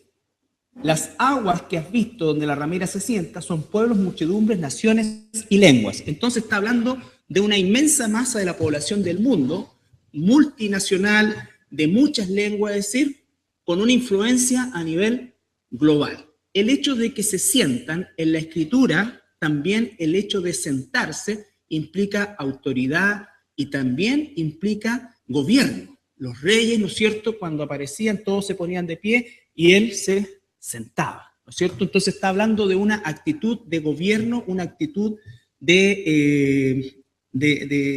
las aguas que has visto donde la ramera se sienta son pueblos, muchedumbres, naciones y lenguas. Entonces está hablando de una inmensa masa de la población del mundo, multinacional, de muchas lenguas, es decir, con una influencia a nivel global. El hecho de que se sientan en la escritura, también el hecho de sentarse implica autoridad y también implica gobierno. Los reyes, ¿no es cierto?, cuando aparecían todos se ponían de pie y él se sentaba, ¿no es cierto? Entonces está hablando de una actitud de gobierno, una actitud de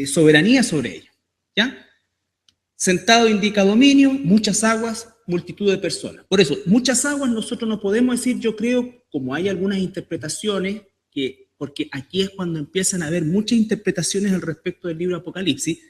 soberanía sobre ellos, ¿ya? Sentado indica dominio, muchas aguas, multitud de personas. Por eso, muchas aguas nosotros no podemos decir, yo creo, como hay algunas interpretaciones, porque aquí es cuando empiezan a haber muchas interpretaciones al respecto del libro de Apocalipsis,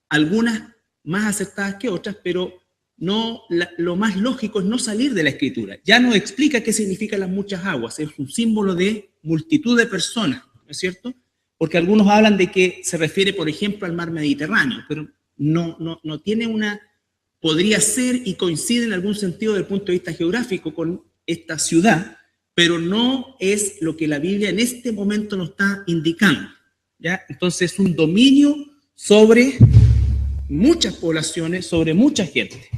algunas más acertadas que otras, pero no, lo más lógico es no salir de la escritura. Ya no explica qué significan las muchas aguas, es un símbolo de multitud de personas, ¿no es cierto? Porque algunos hablan de que se refiere, por ejemplo, al mar Mediterráneo, pero no tiene una, podría ser y coincide en algún sentido desde el punto de vista geográfico con esta ciudad, pero no es lo que la Biblia en este momento nos está indicando, ¿ya? Entonces es un dominio sobre muchas poblaciones, sobre mucha gente.